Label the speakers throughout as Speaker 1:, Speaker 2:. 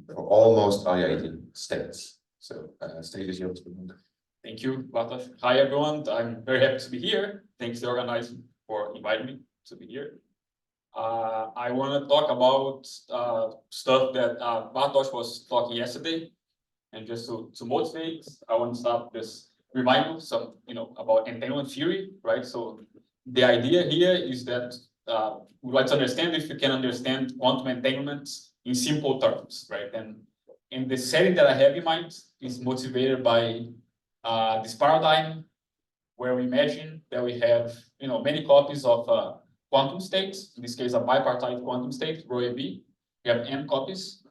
Speaker 1: for almost-iid states. So stage is yours.
Speaker 2: Thank you, Bartosz. Hi, everyone. I'm very happy to be here. Thanks to the organizer for inviting me to be here. I want to talk about stuff that Bartosz was talking yesterday, and just to motivate, I want to start this remind you some about entanglement theory, right? So the idea here is that we'd like to understand if you can understand quantum entanglements in simple terms, right? And the setting that I have in mind is motivated by this paradigm where we imagine that we have many copies of quantum states, in this case a bipartite quantum state, rho AB. We have n copies,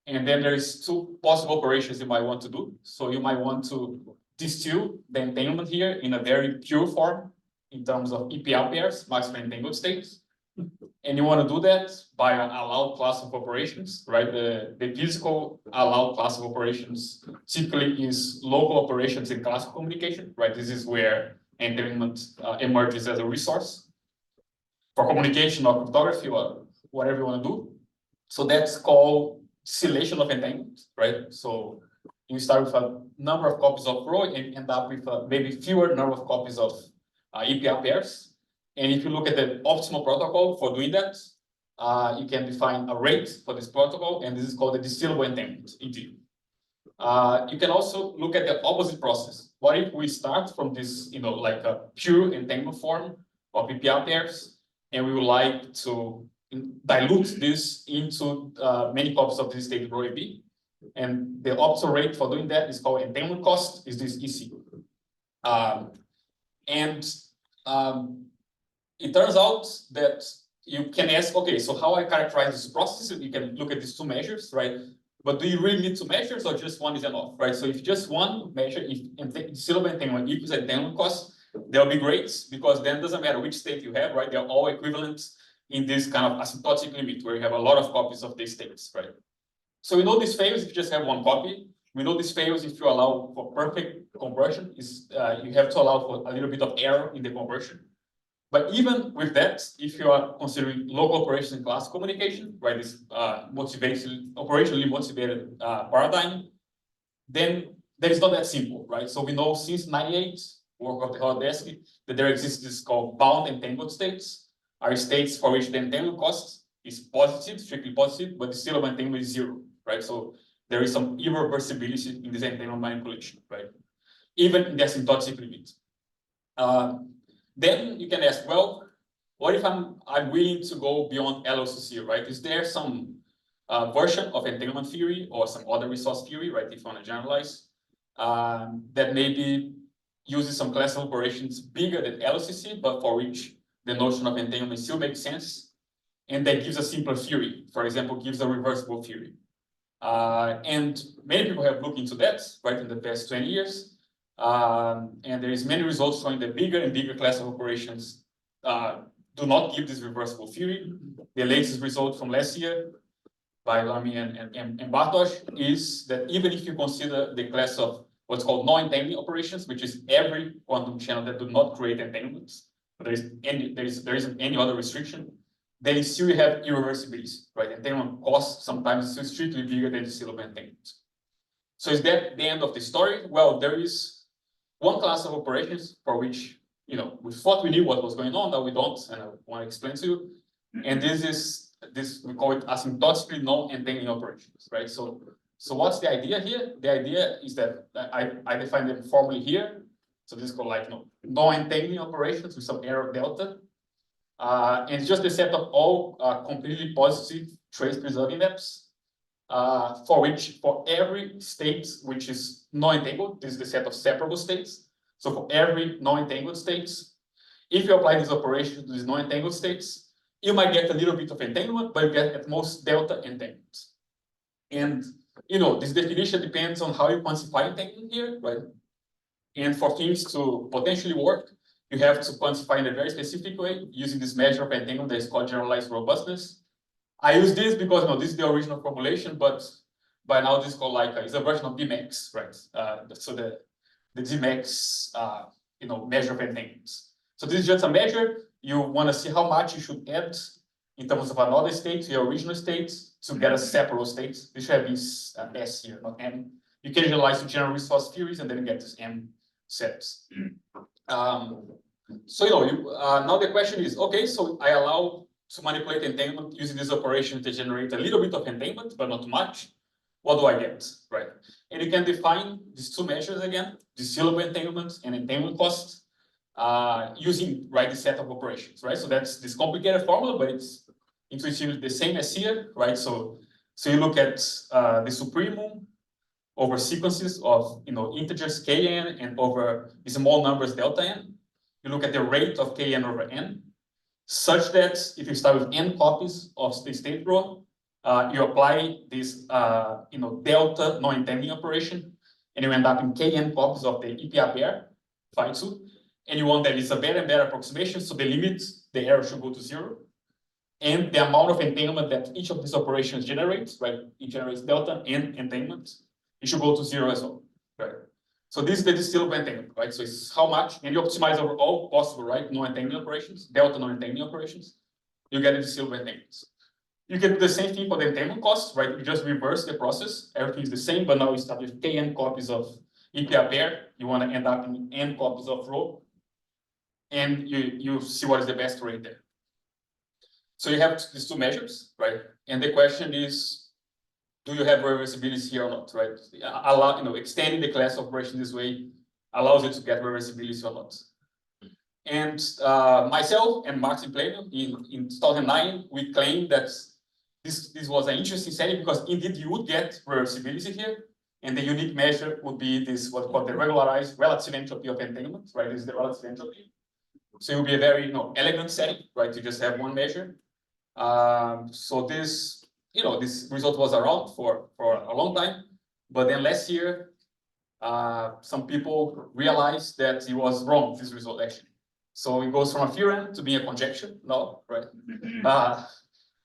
Speaker 2: and then there is two possible operations you might want to do. So you might want to distill the entanglement here in a very pure form in terms of EPR pairs, maximum entangled states. And you want to do that by an allowed class of operations, right? The physical allowed class of operations typically is local operations in classical communication, right? This is where entanglement emerges as a resource for communication or cryptography or whatever you want to do. So that's called distillation of entanglement, right? So you start with a number of copies of rho and end up with a maybe fewer number of copies of EPR pairs. And if you look at the optimal protocol for doing that, you can define a rate for this protocol, and this is called the distillable entanglement, indeed. You can also look at the opposite process. What if we start from this, like a pure entanglement form of EPR pairs, and we would like to dilute this into many copies of this state rho AB, and the optimal rate for doing that is called entanglement cost, is this EC. It turns out that you can ask, okay, so how I characterize this process? You can look at these two measures, right? But do you really need two measures, or just one is enough, right? So if just one measure, if distillable entanglement equals entanglement cost, they'll be great, because then it doesn't matter which state you have, right? They're all equivalent in this kind of asymptotic limit where you have a lot of copies of these states, right? So we know this fails if you just have one copy. We know this fails if you allow for perfect conversion. You have to allow for a little bit of error in the conversion. But even with that, if you are considering local operations in classical communication, right, this operationally motivated paradigm, then that is not that simple, right? So we know since '98, work of the Holodesky, that there exists this called bound entangled states, are states for which the entanglement cost is positive, strictly positive, but the distillable entanglement is zero, right? So there is some irreversibility in this entanglement manipulation, right? Even in the asymptotic limit. Then you can ask, well, what if I'm willing to go beyond LLCC, right? Is there some version of entanglement theory or some other resource theory, right, if you want to generalize, that maybe uses some class of operations bigger than LLCC, but for which the notion of entanglement still makes sense, and that gives a simpler theory, for example, gives a reversible theory. And many people have looked into that, right, in the past 20 years. And there is many results showing that bigger and bigger class of operations do not give this reversible theory. The latest result from last year by Lamy and Bartosz is that even if you consider the class of what's called non-entangling operations, which is every quantum channel that do not create entanglements, there isn't any other restriction, then you still have irreversibility, right? Entanglement cost sometimes is still strictly bigger than the distillable entanglement. So is that the end of the story? Well, there is one class of operations for which we thought we knew what was going on, that we don't, and I want to explain to you. And this we call it asymptotically non-entangling operations, right? So what's the idea here? The idea is that I define them formally here. So this is called like non-entangling operations with some error delta, and it's just a set of all completely positive trace preserving maps. For every state which is non-entangled, this is the set of separable states. So for every non-entangled states, if you apply this operation to these non-entangled states, you might get a little bit of entanglement, but you get at most delta entanglement. And this definition depends on how you quantify entanglement here, right? And for things to potentially work, you have to quantify in a very specific way using this measure of entanglement that is called generalized robustness. I use this because this is the original formulation, but by now this is called it's a version of Dmax, right? So the Dmax measure of entanglements. So this is just a measure. You want to see how much you should add in terms of another state to your original state to get a separable state. This should have been S here, not M. You can generalize to general resource theories and then you get this M sets. So now the question is, okay, so I allow to manipulate entanglement using this operation to generate a little bit of entanglement, but not much. What do I get, right? And you can define these two measures again, distillable entanglement and entanglement cost, using this set of operations, right? So that's this complicated formula, but it's intuitively the same as here, right? So you look at the supremum over sequences of integers kn and over small numbers delta n. You look at the rate of kn over n, such that if you start with n copies of the state row, you apply this delta non-entangling operation, and you end up in kn copies of the EPA pair phi 2, and you want that it's a better and better approximation, so the limit, the error should go to 0. And the amount of entanglement that each of these operations generates, right? It generates delta and entanglement. It should go to 0 as well, right? So this is the distillable entanglement, right? So it's how much, and you optimize over all possible, right? Non-entangling operations, delta non-entangling operations. You get the distillable entanglements. You can do the same thing for the entanglement cost, right? You just reverse the process. Everything is the same, but now you start with kn copies of EPA pair. You want to end up in n copies of rho, and you see what is the best rate there. So you have these two measures, right? And the question is, do you have reversibility here or not, right? Extending the class operation this way allows you to get reversibility or not. And myself and Martin Plano in 2009, we claimed that this was an interesting setting because indeed you would get reversibility here, and the unique measure would be this what's called the regularized relative entropy of entanglement, right? This is the relative entropy. So it would be a very elegant setting, right? To just have one measure. So this result was around for a long time, but then last year, some people realized that it was wrong, this result actually. So it goes from a theorem to being a conjecture now, right?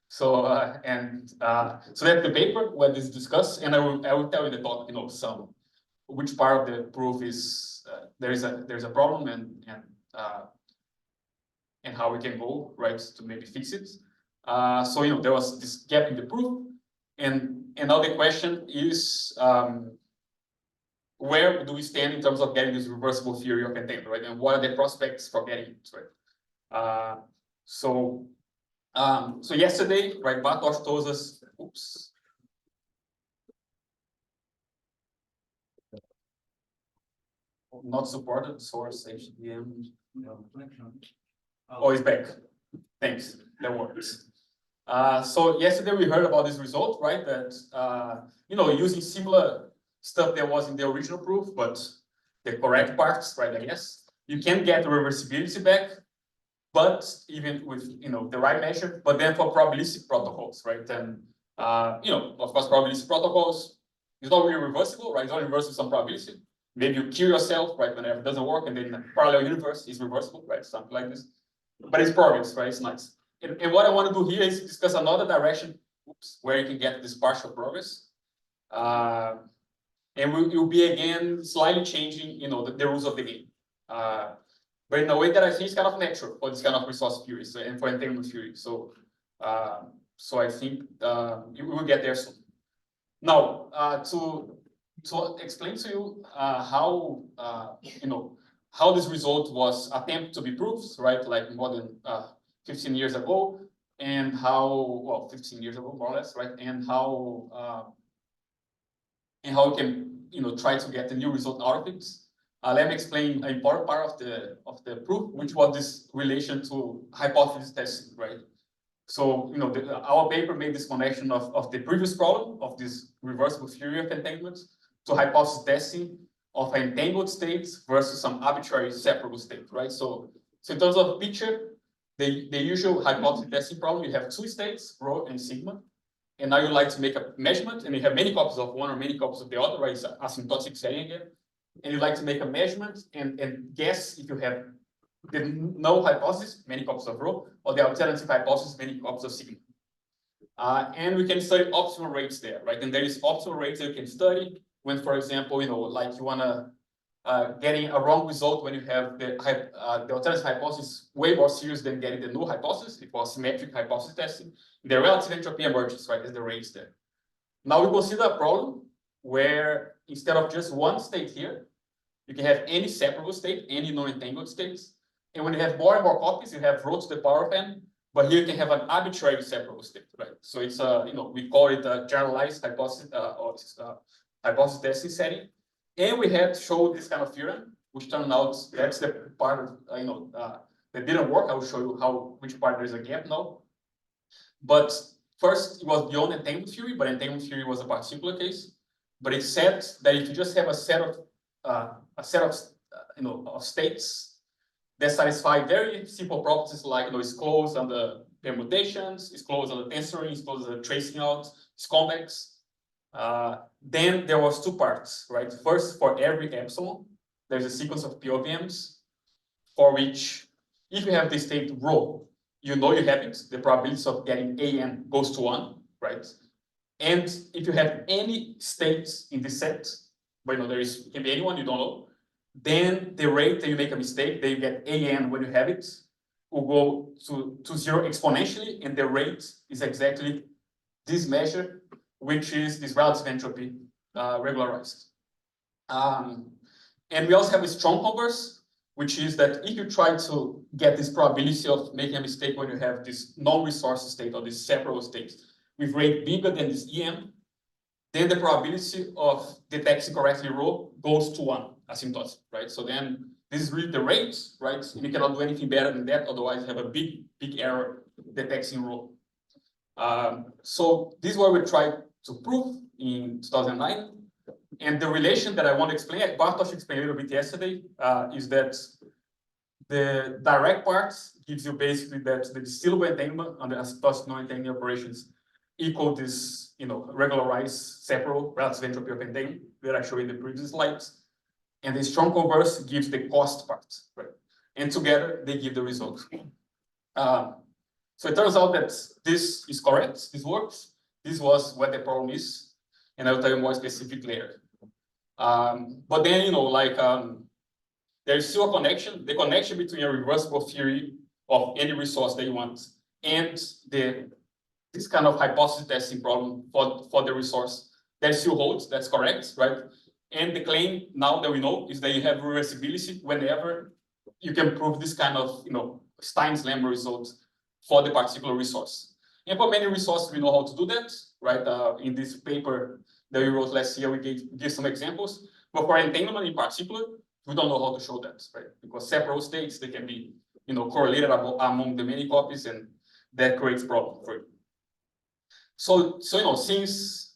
Speaker 2: So that's the paper where this is discussed, and I will tell you the talk, which part of the proof is there's a problem and how we can go right to maybe fix it. So there was this gap in the proof, and now the question is where do we stand in terms of getting this reversible theory of entanglement, right? And what are the prospects for getting it, right? So yesterday, right, Bartosz told us, not supported source HDM. Oh, it's back. Thanks. That works. So yesterday we heard about this result, right? That using similar stuff that was in the original proof, but the correct parts, right? I guess you can get the reversibility back, but even with the right measure, but then for probabilistic protocols, right? And of course, probabilistic protocols is not really reversible, right? It's only reversible with some probability. Maybe you kill yourself, right? Whenever it doesn't work, and then the parallel universe is reversible, right? Something like this. But it's progress, right? It's nice. And what I want to do here is discuss another direction, where you can get this partial progress. And we'll be again slightly changing, the rules of the game. But in a way that I think is kind of natural for this kind of resource theory, and for entanglement theory. So I think we will get there soon. Now, to explain to you how how this result was attempted to be proved, right? Like more than 15 years ago, and how 15 years ago more or less, right? And how we can try to get a new result out of it. Let me explain an important part of the proof, which was this relation to hypothesis testing, right? So our paper made this connection of the previous problem of this reversible theory of entanglement to hypothesis testing of an entangled state versus some arbitrary separable state, right? So in terms of picture, the usual hypothesis testing problem, you have two states, rho and sigma, and now you like to make a measurement, and you have many copies of one or many copies of the other, right? It's an asymptotic setting again, and you like to make a measurement and guess if you have the null hypothesis, many copies of rho, or the alternative hypothesis, many copies of sigma. And we can study optimal rates there, right? And there is optimal rates that you can study when, for example, like you wanna getting a wrong result when you have the alternative hypothesis way more serious than getting the null hypothesis. It was symmetric hypothesis testing. The relative entropy emerges, right, as the range there. Now we consider a problem where instead of just one state here, you can have any separable state, any non-entangled states. And when you have more and more copies, you have rho to the power of n, but here you can have an arbitrary separable state, right? So it's we call it a generalized hypothesis hypothesis testing setting. And we had to show this kind of theorem, which turned out that's the part that didn't work. I will show you which part there's a gap now. But first, it was beyond entanglement theory, but entanglement theory was a particular case. But it said that if you just have a set of states that satisfy very simple properties like it's closed under permutations, it's closed under tensoring, it's closed under tracing out, it's convex. Then there was two parts, right? First, for every epsilon, there's a sequence of POVMs for which, if you have the state rho, you know you have it. The probability of getting AN goes to 1, right? And if you have any states in this set, but it can be anyone you don't know, then the rate that you make a mistake, that you get AN when you have it, will go to 0 exponentially, and the rate is exactly this measure, which is this relative entropy regularized. And we also have a strong converse, which is that if you try to get this probability of making a mistake when you have this non-resource state or this separable state with rate bigger than this EM, then the probability of detecting correctly rho goes to 1 asymptotic, right? So then this is really the rate, right? And you cannot do anything better than that, otherwise you have a big error detecting rho. So this is what we tried to prove in 2009. And the relation that I want to explain, Bartosz explained a little bit yesterday, is that the direct part gives you basically that the distillable entanglement under asymptotic non-entangling operations equal this, regularized separable relative entropy of entanglement that I showed in the previous slides. And the strong converse gives the cost part, right? And together they give the result. So it turns out that this is correct, this works. This was what the problem is, and I'll tell you more specific later. But then, there's still a connection. The connection between a reversible theory of any resource that you want and this kind of hypothesis testing problem for the resource, that still holds, that's correct, right? And the claim now that we know is that you have reversibility whenever you can prove this kind of, Stein's lemma result for the particular resource. And for many resources, we know how to do that, right? In this paper that we wrote last year, we give some examples. But for entanglement in particular, we don't know how to show that, right? Because separable states, they can be, correlated among the many copies, and that creates problem for you. So since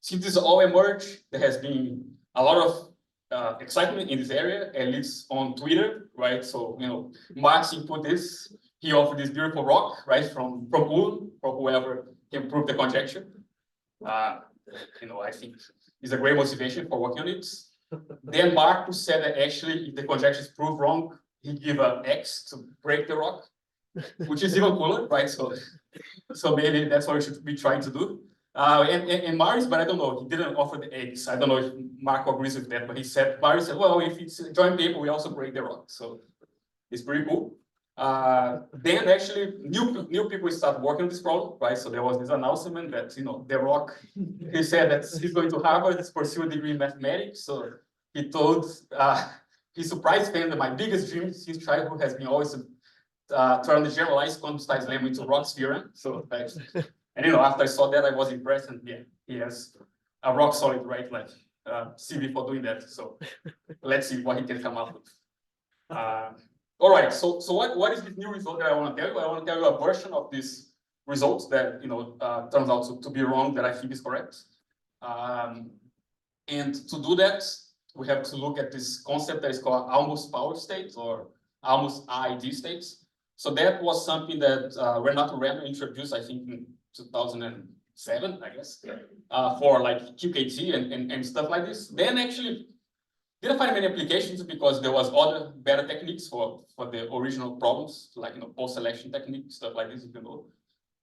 Speaker 2: this all emerged, there has been a lot of excitement in this area, at least on Twitter, right? So Martin put this. He offered this beautiful rock, right, from Ulm, for whoever can prove the conjecture. I think it's a great motivation for working on it. Then Marcus said that actually, if the conjecture is proved wrong, he'd give an X to break the rock, which is even cooler, right? So maybe that's what we should be trying to do. And Marius, but I don't know, he didn't offer the X. I don't know if Marco agrees with that, but Marius said, well, if it's a joint paper, we also break the rock. So it's pretty cool. Then actually new people start working on this problem, right? So there was this announcement that the rock, he said that he's going to Harvard to pursue a degree in mathematics. So he told his surprise fan that my biggest dream since childhood has been always to turn the generalized quantized lemma into Rock's theorem. So and after I saw that, I was impressed, and yeah, he has a rock solid, right, like CV for doing that. So let's see what he can come up with. All right, so what is this new result that I want to tell you? I want to tell you a version of this result that turns out to be wrong, that I think is correct. And to do that, we have to look at this concept that is called almost power states or almost-iid states. So that was something that Renato Renner introduced, I think, in 2007, I guess, for like QKT and stuff like this. Then actually didn't find many applications because there was other better techniques for the original problems, like post-selection technique, stuff like this,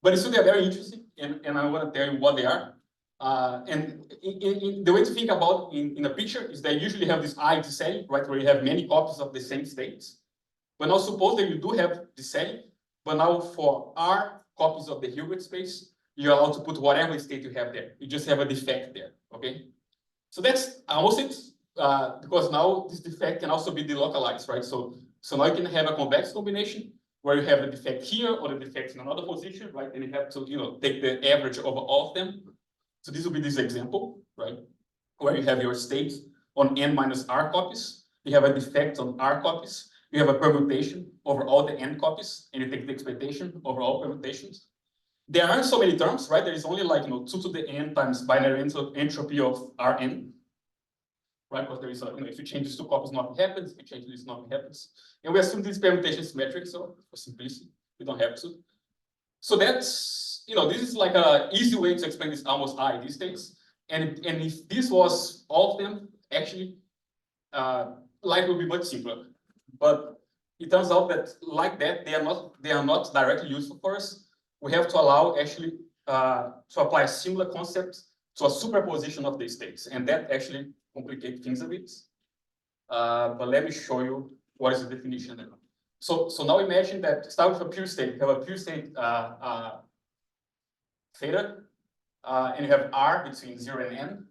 Speaker 2: But it's still they're very interesting, and I want to tell you what they are. And the way to think about in a picture is that you usually have this I decel, right, where you have many copies of the same states. But now suppose that you do have decel, but now for R copies of the Hilbert space, you're allowed to put whatever state you have there. You just have a defect there, okay? So that's almost it, because now this defect can also be delocalized, right? So now you can have a convex combination where you have a defect here or the defect in another position, right? And you have to, take the average over all of them. So this will be this example, right? Where you have your state on n minus r copies. You have a defect on r copies. You have a permutation over all the n copies, and you take the expectation over all permutations. There aren't so many terms, right? There is only like 2 to the n times binary entropy of Rn, right? Because there is if you change these two copies, nothing happens. If you change this, nothing happens. And we assume this permutation is symmetric, so for simplicity, we don't have to. So that's, this is like an easy way to explain this almost-iid states. And if this was all of them, actually, life would be much simpler. But it turns out that like that, they are not directly useful for us. We have to allow actually to apply a similar concept to a superposition of the states, and that actually complicates things a bit. But let me show you what is the definition there. So now imagine that start with a pure state. You have a pure state theta, and you have R between 0 and n.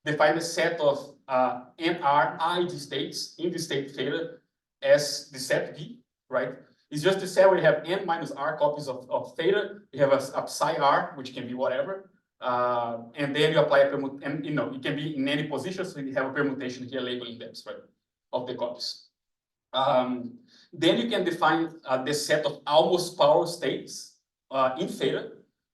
Speaker 2: Define a set of nr-id states in the state theta as the set V, right? It's just the set where you have n minus r copies of theta. You have a psi r, which can be whatever. And then you apply a permutation, and it can be in any position, so you have a permutation here labeling them, right, of the copies. Then you can define the set of almost power states in theta,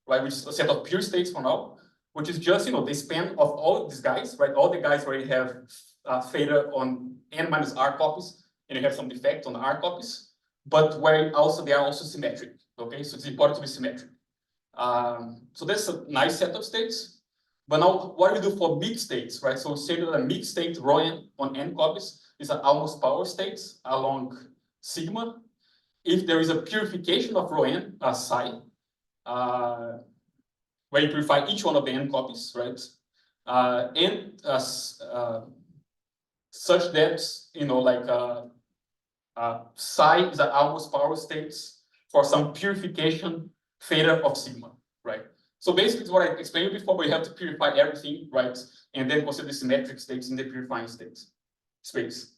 Speaker 2: right, which is a set of pure states for now, which is just, the span of all these guys, right, all the guys where you have theta on n minus r copies, and you have some defect on the r copies, but where also they are also symmetric, okay? So it's important to be symmetric. So that's a nice set of states. But now what do we do for mixed states, right? So we say that a mixed state rho n on n copies is an almost power states along sigma. If there is a purification of rho n, psi, where you purify each one of the n copies, right? Such that, psi is an almost power states for some purification theta of sigma, right? So basically it's what I explained before, but you have to purify everything, right? And then consider the symmetric states in the purifying states space.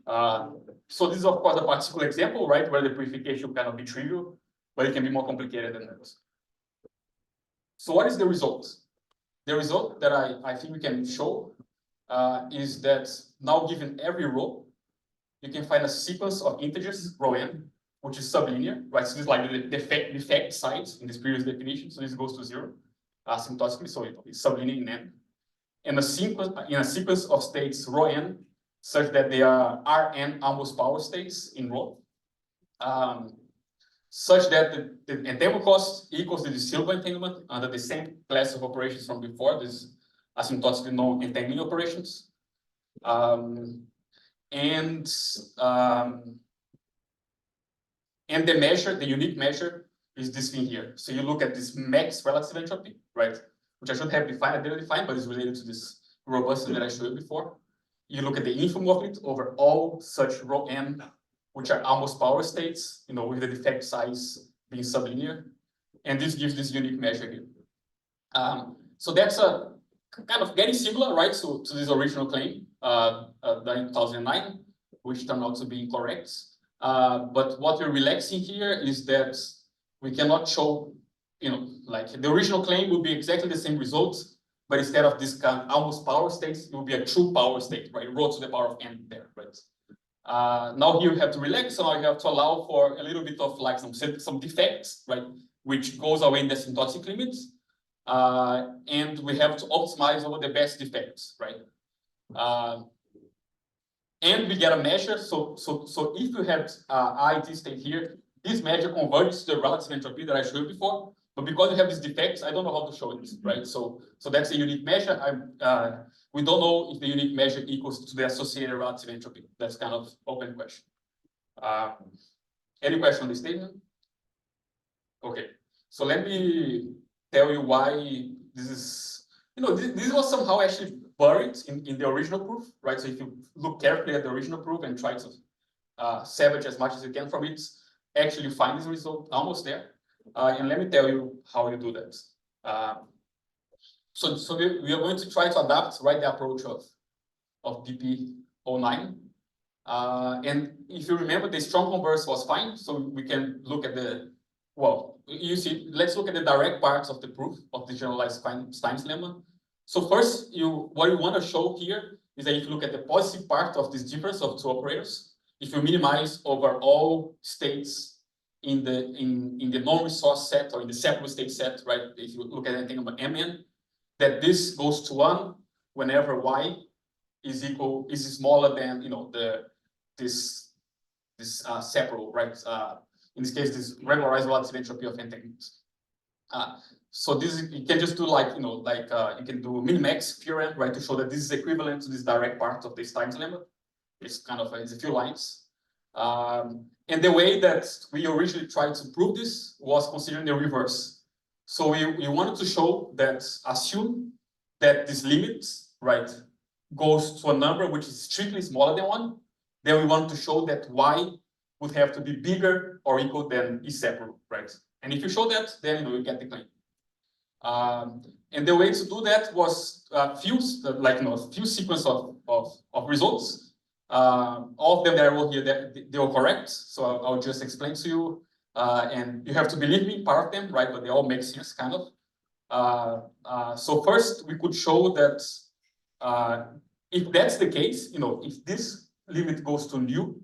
Speaker 2: So this is of course a particular example, right? Where the purification cannot be trivial, but it can be more complicated than that. So what is the result? The result that I think we can show is that now given every row, you can find a sequence of integers, rho n, which is sublinear, right? So this is like the defect size in this previous definition. So this goes to 0 asymptotically, so it's sublinear in n. And in a sequence of states rho n, such that they are Rn almost power states in rho, such that the entanglement cost equals the distributable entanglement under the same class of operations from before. This is asymptotically known entangling operations. And the measure, the unique measure, is this thing here. So you look at this max relative entropy, right? Which I should have defined, I didn't define, but it's related to this robustness that I showed you before. You look at the infimum of it over all such rho n, which are almost power states, with the defect size being sublinear. And this gives this unique measure here. So that's a kind of getting similar, right, to this original claim done in 2009, which turned out to be incorrect. But what we're relaxing here is that we cannot show, like the original claim would be exactly the same results, but instead of this kind of almost power states, it will be a true power state, right? Rho to the power of n there, right? Now here you have to relax, so now you have to allow for a little bit of like some defects, right? Which goes away in the asymptotic limits. And we have to optimize over the best defects, right? And we get a measure. So if you have iid state here, this measure converges to the relative entropy that I showed you before. But because you have these defects, I don't know how to show it, right? So that's a unique measure. We don't know if the unique measure equals to the associated relative entropy. That's kind of open question. Any question on this statement? Okay. So let me tell you why this is This was somehow actually buried in the original proof, right? So if you look carefully at the original proof and try to salvage as much as you can from it, actually you find this result almost there. And let me tell you how you do that. So we are going to try to adapt, right, the approach of BP09. And if you remember, the strong converse was fine, so we can look at you see, let's look at the direct parts of the proof of the generalized Stein's lemma. So first, what you want to show here is that if you look at the positive part of this difference of two operators, if you minimize over all states in the non-resource set or in the separable state set, right? If you look at anything about Mn, that this goes to 1 whenever y is smaller than this separable, right? In this case, this regularized relative entropy of entanglements. So this you can just do you can do min-max theorem, right, to show that this is equivalent to this direct part of the Stein's lemma. It's it's a few lines. And the way that we originally tried to prove this was considering the reverse. So we wanted to show that assume that this limit, right, goes to a number which is strictly smaller than 1. Then we want to show that y would have to be bigger or equal than is separable, right? And if you show that, then you get the claim. And the way to do that was a few sequence of results. All of them that I wrote here, they were correct. So I'll just explain to you. And you have to believe me, part of them, right? But they all make sense, kind of. So first, we could show that if that's the case, if this limit goes to nu,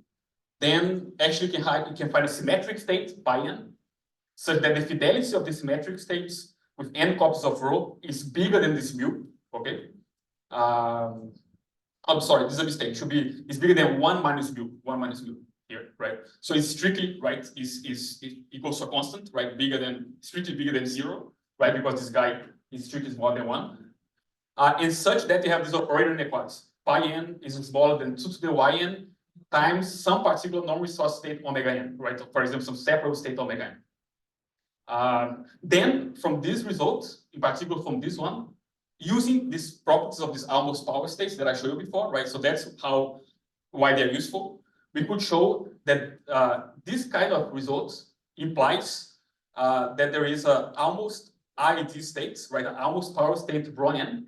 Speaker 2: then actually you can find a symmetric state by n, such that the fidelity of the symmetric states with n copies of rho is bigger than this mu. Okay. I'm sorry, this is a mistake. It's bigger than 1 minus mu. 1 minus mu here, right? So it's strictly right. Is equals to a constant, right? Strictly bigger than 0, right? Because this guy is strictly smaller than 1. And such that you have this operator inequality. Pi n is smaller than 2 to the yn times some particular non-resource state omega n, right? For example, some separable state omega n. Then from this result, in particular from this one, using these properties of these almost power states that I showed you before, right? So that's why they're useful. We could show that this kind of results implies that there is a almost-iid states, right? An almost power state rho n,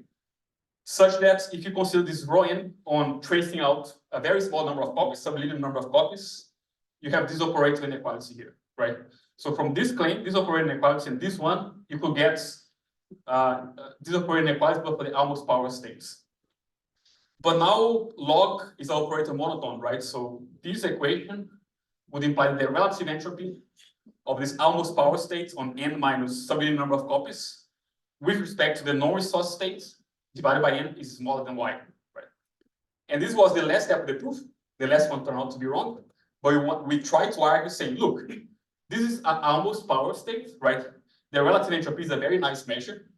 Speaker 2: such that if you consider this rho n on tracing out a very small number of copies, sublinear number of copies, you have this operator inequality here, right? So from this claim, this operator inequality and this one, you could get this operator inequality but for the almost power states. But now log is an operator monotone, right? So this equation would imply the relative entropy of this almost power states on n minus sublinear number of copies with respect to the non-resource states divided by n is smaller than y, right? And this was the last step of the proof. The last one turned out to be wrong, but we tried to argue saying, look, this is an almost power state, right? The relative entropy is a very nice measure.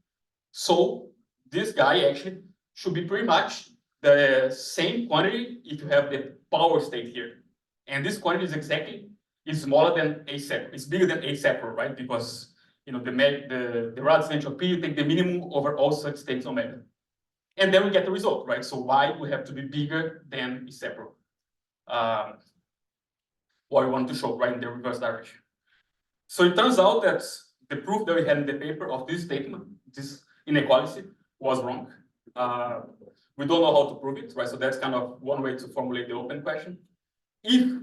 Speaker 2: So this guy actually should be pretty much the same quantity if you have the power state here. And this quantity is smaller than a separable. It's bigger than a separable, right? Because the relative entropy, you take the minimum over all such states omega. And then we get the result, right? So y would have to be bigger than is separable. What we want to show, right, in the reverse direction. So it turns out that the proof that we had in the paper of this statement, this inequality, was wrong. We don't know how to prove it, right? So that's kind of one way to formulate the open question. If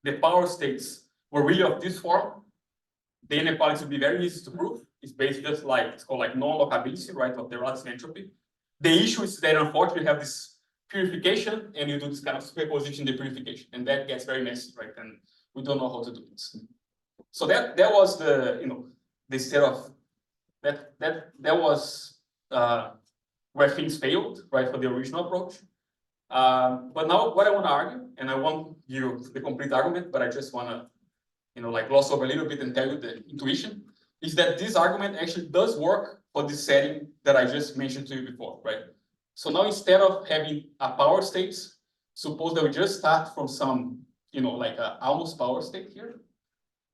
Speaker 2: the power states were really of this form, the inequality would be very easy to prove. It's basically just it's called non-locability, right, of the relative entropy. The issue is that unfortunately you have this purification and you do this kind of superposition in the purification, and that gets very messy, right? And we don't know how to do it. So that was the state of that was where things failed, right, for the original approach. But now what I want to argue, and I won't give you the complete argument, but I just want to gloss over a little bit and tell you the intuition, is that this argument actually does work for this setting that I just mentioned to you before, right? So now instead of having a power state, suppose that we just start from some, like a almost power state here.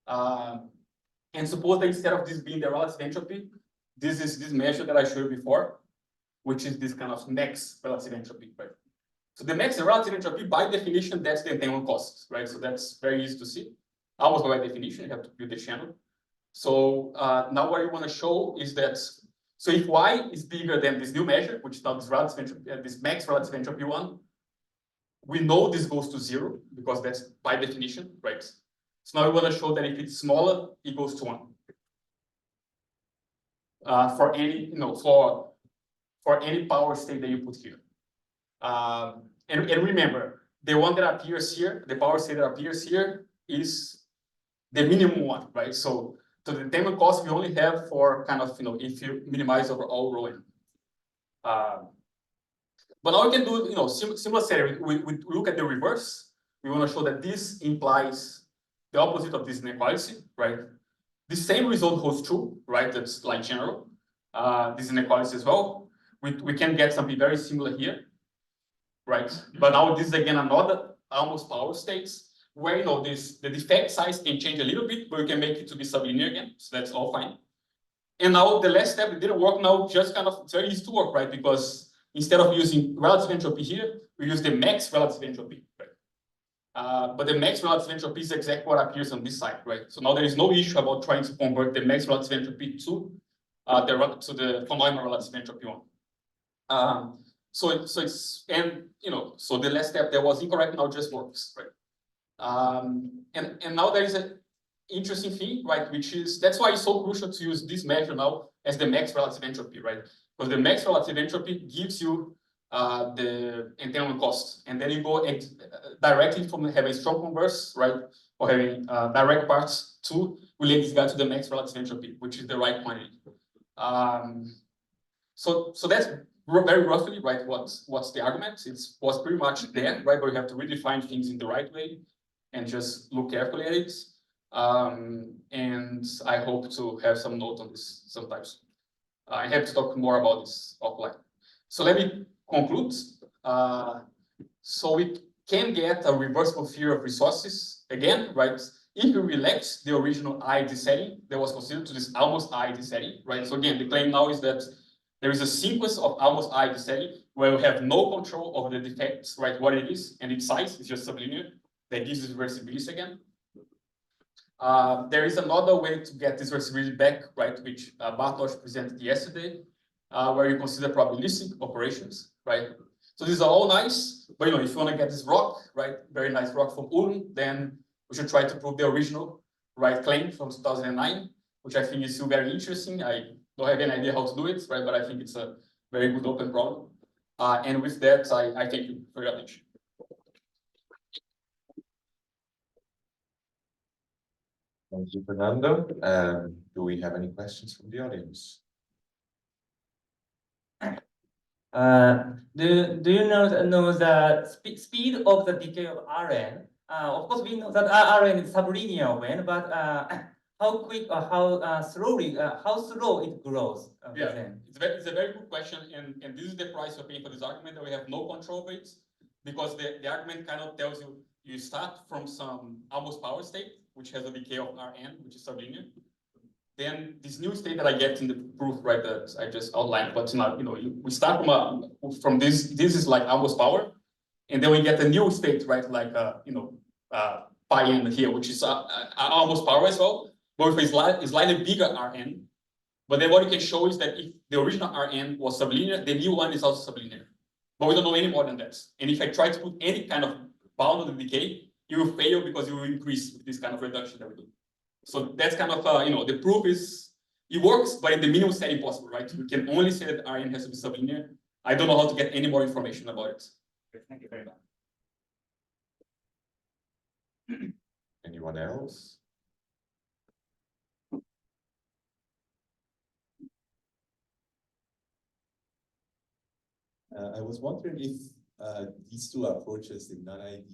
Speaker 2: And suppose that instead of this being the relative entropy, this is this measure that I showed you before. which is this kind of max relative entropy, right? So the max relative entropy, by definition, that's the entanglement cost, right? So that's very easy to see. Almost by definition, you have to build the channel. So now what you want to show is that, so if y is bigger than this new measure, which is now this relative entropy, this max relative entropy one, we know this goes to 0 because that's by definition, right? So now we want to show that if it's smaller, it goes to 1. For any, for any power state that you put here. And remember, the one that appears here, the power state that appears here is the minimum one, right? So the entanglement cost we only have for kind of, if you minimize over all rho n. But now we can do, similar scenario. We look at the reverse. We want to show that this implies the opposite of this inequality, right? The same result holds true, right? That's like general. This inequality as well. We can get something very similar here, right? But now this is again another almost power states where the defect size can change a little bit, but we can make it to be sublinear again. So that's all fine. And now the last step, it didn't work. Now just kind of, it's very easy to work, right? Because instead of using relative entropy here, we use the max relative entropy, right? But the max relative entropy is exactly what appears on this side, right? So now there is no issue about trying to convert the max relative entropy to the von Neumann relative entropy one. So it's, and so the last step that was incorrect now just works, right? And now there is an interesting thing, right? Which is, that's why it's so crucial to use this measure now as the max relative entropy, right? Because the max relative entropy gives you the entanglement cost, and then you go directly from having strong converse, right, or having direct parts to relate this guy to the max relative entropy, which is the right quantity. So that's very roughly, right, what's the argument. It was pretty much there, right, but you have to redefine things in the right way and just look carefully at it. And I hope to have some note on this sometimes. I have to talk more about this offline. So let me conclude. So we can get a reversible theory of resources again, right? If you relate the original iid setting that was considered to this almost-iid setting, right? So again, the claim now is that there is a sequence of almost-iid setting where you have no control over the defects, right? What it is and its size is just sublinear. That gives this reversibility again. There is another way to get this reversibility back, right? Which Bartosz presented yesterday, where you consider probabilistic operations, right? So these are all nice, but if you want to get this rock, right? Very nice rock from Ulm, then we should try to prove the original, right, claim from 2009, which I think is still very interesting. I don't have any idea how to do it, right? But I think it's a very good open problem. And with that, I thank you for your attention.
Speaker 1: Thank you, Fernando. Do we have any questions from the audience?
Speaker 3: Do you know the speed of the decay of Rn? Of course, we know that Rn is sublinear when, but how quick or how slowly, how slow it grows?
Speaker 2: Yeah, it's a very good question, and this is the price you're paying for this argument that we have no control over it, because the argument kind of tells you start from some almost power state, which has a decay of Rn, which is sublinear. Then this new state that I get in the proof, right, that I just outlined, but not, we start from this is like almost power, and then we get a new state, right, like pi n here, which is almost power as well, but with a slightly bigger Rn. But then what you can show is that if the original Rn was sublinear, the new one is also sublinear. But we don't know any more than that. And if I try to put any kind of bound on the decay, it will fail because it will increase with this kind of reduction that we do. So that's kind of, the proof is, it works, but in the minimum setting possible, right? We can only say that Rn has to be sublinear. I don't know how to get any more information about it.
Speaker 3: Thank you very much.
Speaker 1: Anyone else?
Speaker 4: I was wondering if these two approaches, the non-iid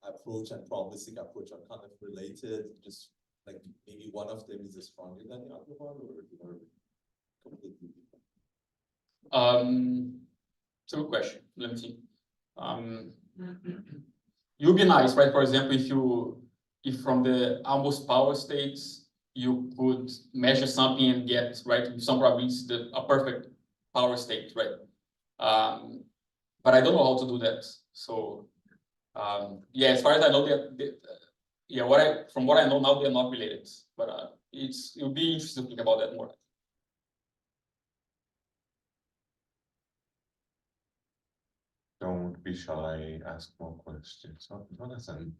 Speaker 4: approach and probabilistic approach, are kind of related. Just like maybe one of them is stronger than the other one, or completely different.
Speaker 2: It's a good question. Let me see. It would be nice, right? For example, if from the almost power states you could measure something and get, right, with some probability a perfect power state, right? But I don't know how to do that. So yeah, as far as I know, yeah, from what I know now, they're not related. But it would be interesting to think about that more.
Speaker 1: Don't be shy, ask more questions. Oh, Jonathan.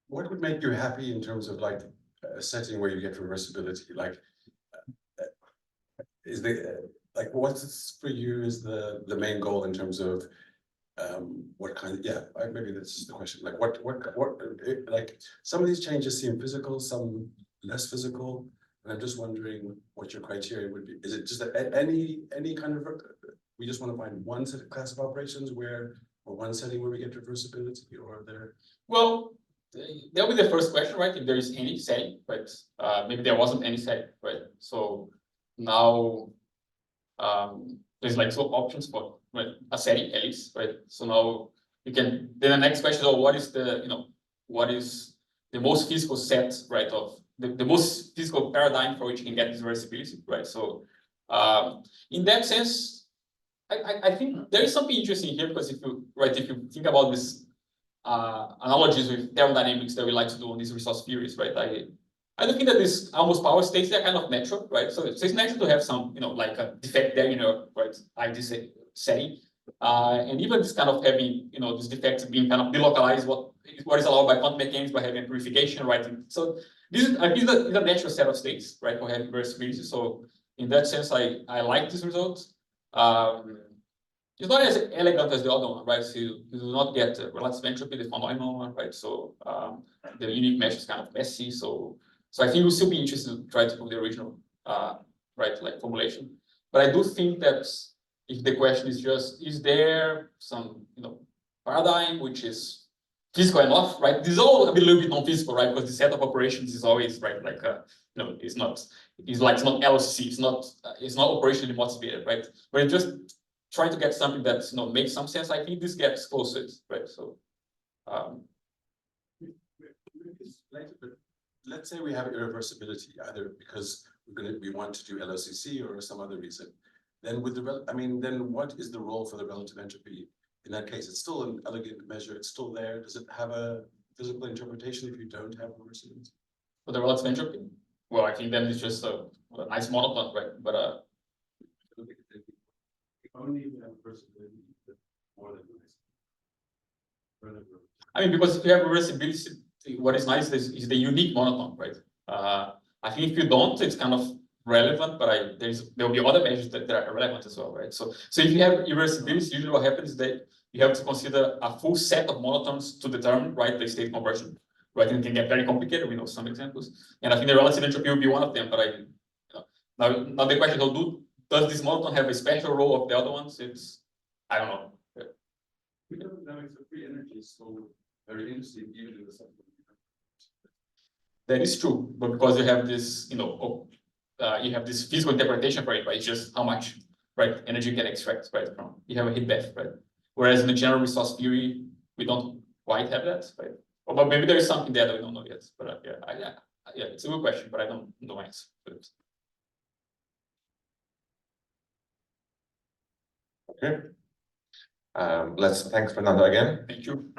Speaker 5: What would make you happy in terms of like a setting where you get reversibility? Like, is the like what's for you is the main goal in terms of what kind of, yeah, maybe that's the question. Like what like some of these changes seem physical, some less physical, and I'm just wondering what your criteria would be. Is it just any kind of, we just want to find one set of class of operations where, or one setting where we get reversibility, or there?
Speaker 2: Well, that'll be the first question, right? If there is any setting, right? Maybe there wasn't any setting, right? So now there's like two options for, right, a setting at least, right? So now you can, then the next question is, what is the, what is the most physical set, right, of the most physical paradigm for which you can get this reversibility, right? So in that sense, I think there is something interesting here, because if you think about this analogies with thermodynamics that we like to do on these resource theories, right? I don't think that this almost power states, they're kind of natural, right? So it's natural to have some, like a defect there, right, ID setting. And even this kind of having, this defect being kind of delocalized, what is allowed by quantum mechanics by having purification, right? And so this is, I think, is a natural set of states, right, for having reversibility. So in that sense, I like this result. It's not as elegant as the other one, right? So you do not get relative entropy, the von Neumann one, right? So the unique mesh is kind of messy. So I think we'll still be interested to try to prove the original, right, like formulation. But I do think that if the question is just, is there some, paradigm which is physical enough, right? This is all a little bit non-physical, right? Because the set of operations is always, right, like, it's not LCC, it's not operationally motivated, right? But it's just trying to get something that makes some sense. I think this gets close to it, right? So
Speaker 5: But let's say we have irreversibility, either because we want to do LOCC or some other reason. Then with then what is the role for the relative entropy in that case? It's still an elegant measure, it's still there. Does it have a physical interpretation if you don't have reversibility?
Speaker 2: for the relative entropy, well, I think then it's just a nice monotone, right? But
Speaker 5: only you have reversibility, more than nice.
Speaker 2: I mean, because if you have reversibility, what is nice is the unique monotone, right? I think if you don't, it's kind of relevant, but there'll be other measures that are relevant as well, right? So if you have irreversibility, usually what happens is that you have to consider a full set of monotones to determine, right, the state conversion, right? And it can get very complicated. We know some examples, and I think the relative entropy will be one of them. But now the question is, does this monotone have a special role of the other ones? I don't know.
Speaker 5: Thermodynamics of free energy is so very interesting, even in the subject.
Speaker 2: That is true, but because you have this, you have this physical interpretation for it, right? It's just how much, right, energy you can extract, right, from. You have a heat bath, right? Whereas in the general resource theory, we don't quite have that, right? Or but maybe there is something there that we don't know yet. But yeah, it's a good question, but I don't know answer for it.
Speaker 1: Okay. Thanks, Fernando, again.
Speaker 2: Thank you.